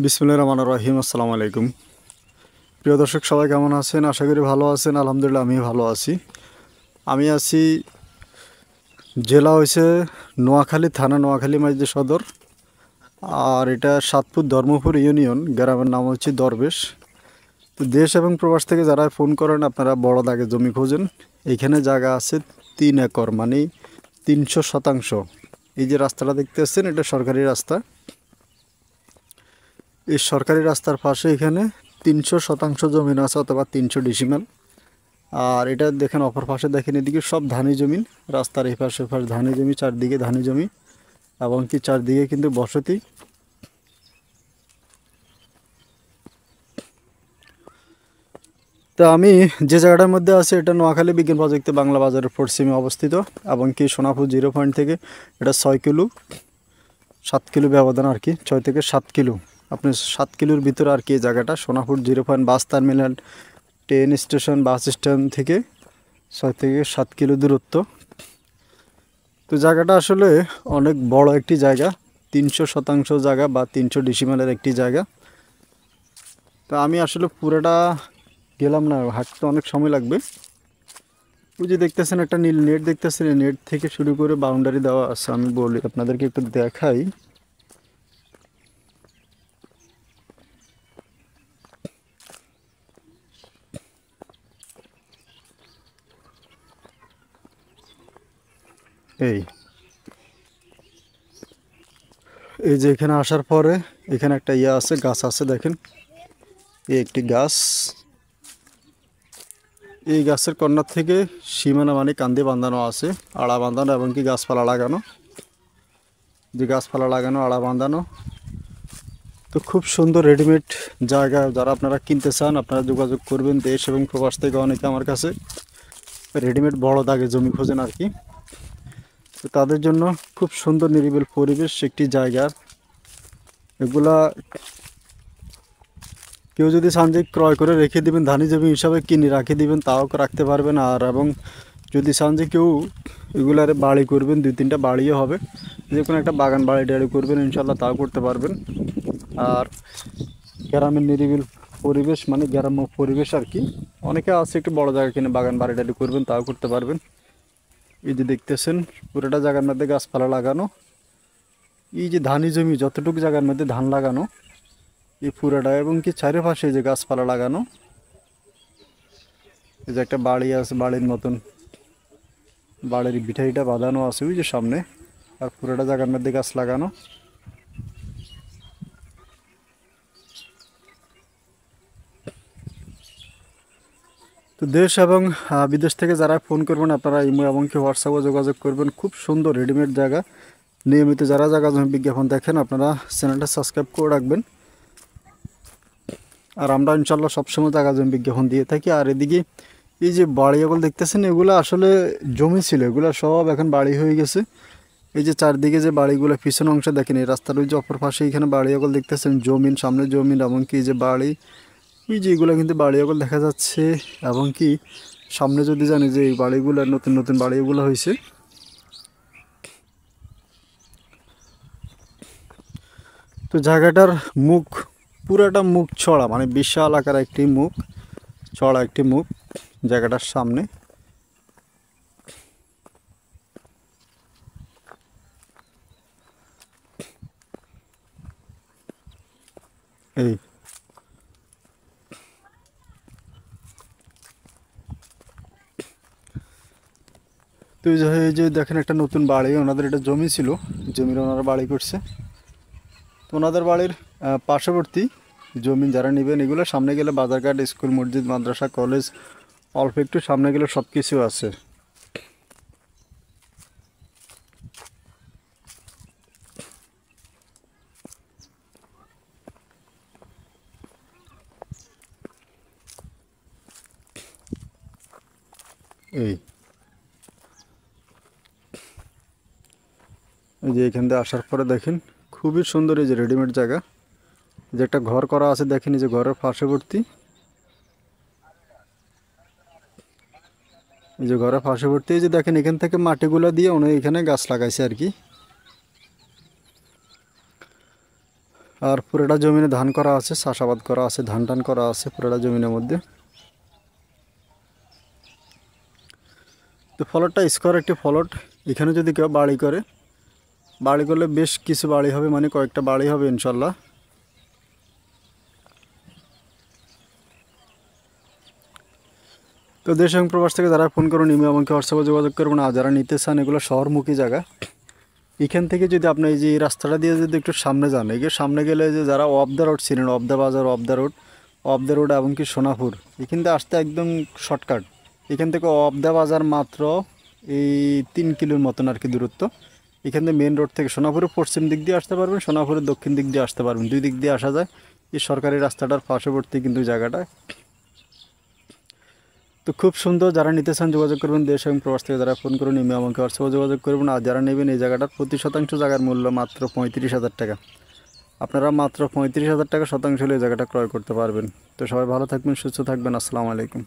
বিসমিল্লাহির রহমানির রহিম। আসসালামু আলাইকুম। প্রিয় দর্শক, সবাই কেমন আছেন? আশা করি ভালো আছেন। আলহামদুলিল্লাহ, আমি ভালো আছি। আমি আছি, জেলা হয়েছে নোয়াখালী, থানা নোয়াখালী মাইজদি সদর। আর এটা সাতপুর ধর্মপুর ইউনিয়ন, গ্রামের নাম হচ্ছে দরবেশ। তো দেশ এবং প্রবাস থেকে যারা ফোন করেন, আপনারা বড় দাগে জমি খোঁজেন, এইখানে জায়গা আছে 3 একর, মানে 300%। এই যে রাস্তাটা দেখতে পাচ্ছেন, এটা সরকারি রাস্তা। এই সরকারি রাস্তার পাশে এখানে 300% জমিন আছে, অথবা 300 ডিসিমেল। আর এটা দেখেন, অপর পাশে দেখেন, এদিকে সব ধানি জমিন। রাস্তার এই পাশে পাশে ধানি জমি, চারদিকে ধানি জমি, এবং কি চারদিকে কিন্তু বসতি। তো আমি যে জায়গাটার মধ্যে আছি, এটা নোয়াখালী বিজ্ঞান প্রযুক্তি বাংলা বাজারের পশ্চিমে অবস্থিত, এবং কি সোনাপুর 0 পয়েন্ট থেকে এটা 6 কিলো 7 কিলো ব্যবধান আর কি, 6 থেকে 7 কিলো। আপনি 7 কিলোর ভিতরে আর কি এই জায়গাটা। Sonapur 0 point bus terminal, train station, bus stand থেকে 6 থেকে 7 কিলো দূরত্ব। তো জায়গাটা আসলে অনেক বড় একটি জায়গা, 300% জায়গা বা 300 ডিসিমেলের একটি জায়গা। তো আমি আসলে পুরোটা গেলাম না, হাঁটতে অনেক সময় লাগবে। ওই যে দেখতেছেন একটা নীল নেট দেখতেছেন, এই নেট থেকে শুরু করে বাউন্ডারি দেওয়া আছে। আমি বলি আপনাদেরকে একটু দেখাই। এই এই যে এখানে আসার পরে এখানে একটা আছে, গাছ আছে দেখেন, এই একটি গাছ। এই গাছের কর্নার থেকে সীমানা মানে কান্দি বাঁধানো আছে, আড়া বাঁধানো, এবং কি গাছপালা লাগানো। যে গাছপালা লাগানো, আড়া বাঁধানো। তো খুব সুন্দর রেডিমেড জায়গা। যারা আপনারা কিনতে চান, আপনারা যোগাযোগ করবেন। দেশ এবং প্রবাস থেকে অনেকে আমার কাছে রেডিমেড বড় দাগে জমি খোঁজেন আর কি। তো তাদের জন্য খুব সুন্দর নিরিবিল পরিবেশ একটি জায়গা। এগুলা কেউ যদি চান যে ক্রয় করে রেখে দিবেন, ধানি জমি হিসাবে কিনে রাখে দিবেন, তাও রাখতে পারবেন। আর এবং যদি চান যে কেউ এগুলারে বাড়ি করবেন, 2-3টা বাড়িও হবে, যে কোনো একটা বাগান বাড়ি টাড়ি করবেন, ইনশাল্লাহ তাও করতে পারবেন। আর গ্রামের নিরিবিল পরিবেশ, মানে গ্রাম্য পরিবেশ আর কি। অনেকে আছে একটু বড় জায়গা কিনে বাগান বাড়ি টাড়ি করবেন, তাও করতে পারবেন। এই যে দেখতেছেন, পুরোটা জায়গার মধ্যে গাছপালা লাগানো। এই যে ধানি জমি, যতটুকু জায়গার মধ্যে ধান লাগানো, এই পুরোটা, এবং কি চারিপাশে যে গাছপালা লাগানো। এই যে একটা বাড়ি আছে, বাড়ির মতন, বাড়ির ভিটাইটা বাঁধানো আছে ওই যে সামনে। আর পুরোটা জায়গার মধ্যে গাছ লাগানো। তো দেশ এবং বিদেশ থেকে যারা ফোন করবেন, আপনারা ইমো এবং কি হোয়াটসঅ্যাপে যোগাযোগ করবেন। খুব সুন্দর রেডিমেড জায়গা। নিয়মিত যারা জায়গা জমি বিজ্ঞাপন দেখেন, আপনারা চ্যানেলটা সাবস্ক্রাইব করে রাখবেন। আর আমরা ইনশাল্লাহ সবসময় জায়গা জমি বিজ্ঞাপন দিয়ে থাকি। আর এদিকে এই যে বাড়িগুলো দেখতেছেন, এগুলো আসলে জমি ছিল, এগুলো সব এখন বাড়ি হয়ে গেছে। এই যে চারদিকে যে বাড়িগুলো, পিছন অংশে দেখেন, এই রাস্তার ওই যে অপর পাশে এখানে বাড়িগুলো দেখতেছেন, জমিন, সামনে জমিন, এবং কি যে বাড়ি, ওই যে এগুলো কিন্তু বাড়িগুলো দেখা যাচ্ছে। এবং কি সামনে যদি জানি যে এই বাড়িগুলো নতুন নতুন বাড়িগুলো হয়েছে। তো জায়গাটার মুখ, পুরাটা মুখ ছড়া, মানে বিশাল আকার একটি মুখ, ছড়া একটি মুখ জায়গাটার সামনে। এই তো এই যে দেখেন একটা নতুন বাড়ি, ওনাদের এটা জমি ছিল, জমির ওনারা বাড়ি করছে। তো ওনাদের বাড়ির পার্শ্ববর্তী জমি যারা নেবেন, এগুলো সামনে গেলে বাজারঘাট, স্কুল, মসজিদ, মাদ্রাসা, কলেজ, অল্প একটু সামনে গেলে সব কিছু আছে। এই এই যে এখান থেকে আসার পরে দেখেন, খুবই সুন্দর এই যে রেডিমেড জায়গা। যে একটা ঘর করা আছে দেখেন, এই যে ঘরের পার্শ্ববর্তী, এই যে ঘরের পার্শ্ববর্তী, এই যে দেখেন এখান থেকে মাটিগুলো দিয়ে উনি এখানে গাছ লাগাইছে আর কি। আর পুরোটা জমিনে ধান করা আছে, চাষাবাদ করা আছে, ধান টান করা আছে পুরোটা জমিনের মধ্যে। তো ফলটটা স্কোয়ার একটি ফলট। এখানে যদি কেউ বাড়ি করে, বাড়ি করলে বেশ কিছু বাড়ি হবে, মানে কয়েকটা বাড়ি হবে ইনশাল্লাহ। তো দেশ এবং প্রবাস থেকে যারা ফোন করুন, ইমেল আমাকে হোয়াটসঅ্যাপে যোগাযোগ করবেন। আর যারা নিতে চান, এগুলো শহরমুখী জায়গা। এখান থেকে যদি আপনি এই যে এই রাস্তাটা দিয়ে যদি একটু সামনে যান, এই যে সামনে গেলে যে যারা অফ দ্য রোড ছিলেন, অফ দ্য বাজার, অফ দ্য রোড এবং কি সোনাপুর, এখান থেকে আসতে একদম শর্টকাট। এখান থেকে অফ দ্য বাজার মাত্র এই 3 কিলোর মতন আর কি দূরত্ব। এখান থেকে মেন রোড থেকে সোনাপুরের পশ্চিম দিক দিয়ে আসতে পারবেন, সোনাপুরের দক্ষিণ দিক দিয়ে আসতে পারবেন, 2 দিক দিয়ে আসা যায়। এই সরকারি রাস্তাটার পার্শ্ববর্তী কিন্তু জায়গাটা। তো খুব সুন্দর, যারা নিতে চান যোগাযোগ করবেন। দেশ এবং প্রবাস থেকে যারা ফোন করুন, ইমেল আমাকে হোয়াটসঅ্যাপে যোগাযোগ করবেন। আর যারা নেবেন, এই জায়গাটার প্রতি শতাংশ জায়গার মূল্য মাত্র 35,000 টাকা। আপনারা মাত্র 35,000 টাকা শতাংশ হলে এই জায়গাটা ক্রয় করতে পারবেন। তো সবাই ভালো থাকবেন, সুস্থ থাকবেন। আসসালামু আলাইকুম।